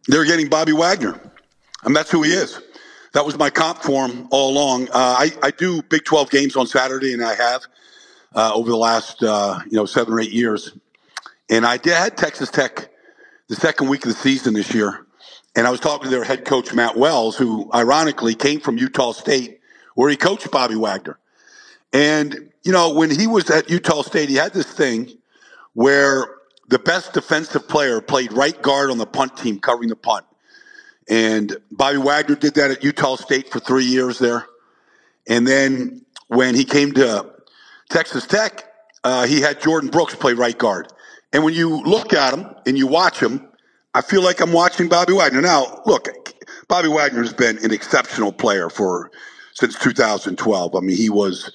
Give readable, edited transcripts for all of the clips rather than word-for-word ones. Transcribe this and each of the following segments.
They're getting Bobby Wagner. And that's who he is. That was my comp for him all along. I do Big 12 games on Saturday, and I have over the last 7 or 8 years. And I had Texas Tech the second week of the season this year, and I was talking to their head coach Matt Wells, who ironically came from Utah State, where he coached Bobby Wagner. And when he was at Utah State, he had this thing where the best defensive player played right guard on the punt team, covering the punt. And Bobby Wagner did that at Utah State for 3 years there. And then when he came to Texas Tech, he had Jordyn Brooks play right guard. And when you look at him and you watch him, I feel like I'm watching Bobby Wagner. Now, look, Bobby Wagner's been an exceptional player since 2012. I mean, he was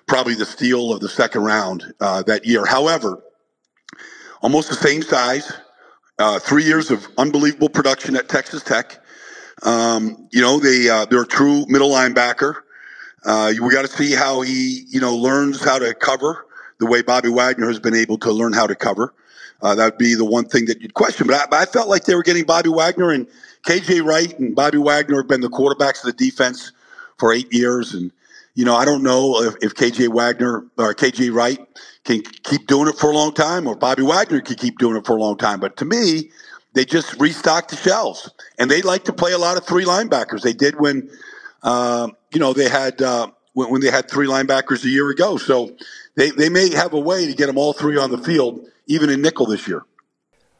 probably the steal of the second round that year. However, almost the same size. 3 years of unbelievable production at Texas Tech. They're a true middle linebacker. We got to see how he, learns how to cover the way Bobby Wagner has been able to learn how to cover. That would be the one thing that you'd question. But I felt like they were getting Bobby Wagner, and KJ Wright and Bobby Wagner have been the quarterbacks of the defense for 8 years. And, I don't know if KJ Wright can keep doing it for a long time, or Bobby Wagner can keep doing it for a long time. But to me, they just restocked the shelves, and they like to play a lot of three linebackers. They did when, they had when they had three linebackers a year ago. So they may have a way to get them all three on the field, even in nickel this year.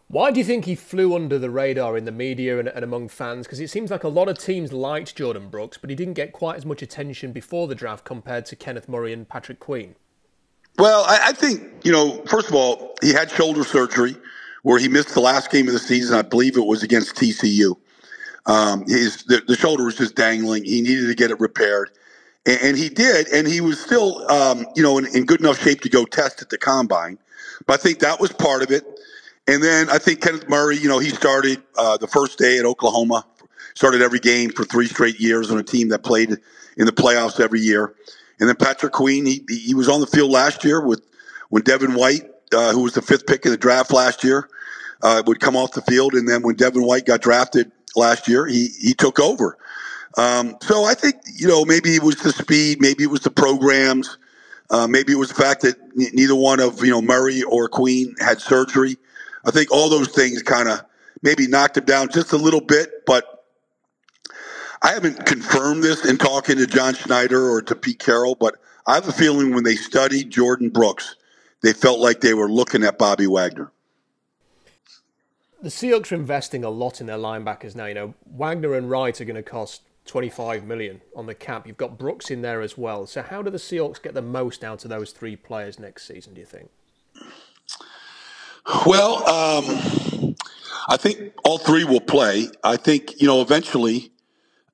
Why do you think he flew under the radar in the media and among fans? Because it seems like a lot of teams liked Jordyn Brooks, but he didn't get quite as much attention before the draft compared to Kenneth Murray and Patrick Queen. Well, I think, first of all, he had shoulder surgery where he missed the last game of the season. I believe it was against TCU. The shoulder was just dangling. He needed to get it repaired. And he did, and he was still, in good enough shape to go test at the combine. But I think that was part of it. And then I think Kenneth Murray, he started the first day at Oklahoma, started every game for 3 straight years on a team that played in the playoffs every year. And then Patrick Queen, he was on the field last year when Devin White, who was the 5th pick in the draft last year, would come off the field. And then when Devin White got drafted last year, he took over. So I think, maybe it was the speed, maybe it was the programs, maybe it was the fact that neither one of, Murray or Queen had surgery. I think all those things kind of maybe knocked him down just a little bit, but I haven't confirmed this in talking to John Schneider or to Pete Carroll, but I have a feeling when they studied Jordyn Brooks, they felt like they were looking at Bobby Wagner. The Seahawks are investing a lot in their linebackers now. Wagner and Wright are going to cost $25 million on the cap. You've got Brooks in there as well. So how do the Seahawks get the most out of those 3 players next season, do you think? Well, I think all 3 will play. I think, eventually,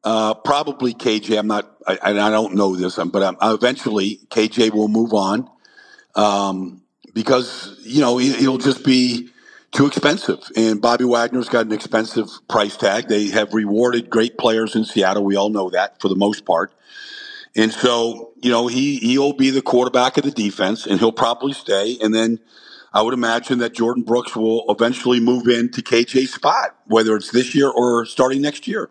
probably KJ. I don't know this, but eventually KJ will move on because he'll just be too expensive. And Bobby Wagner's got an expensive price tag. They have rewarded great players in Seattle. We all know that for the most part. And so he'll be the quarterback of the defense, and he'll probably stay. And then I would imagine that Jordyn Brooks will eventually move into KJ's spot, whether it's this year or starting next year.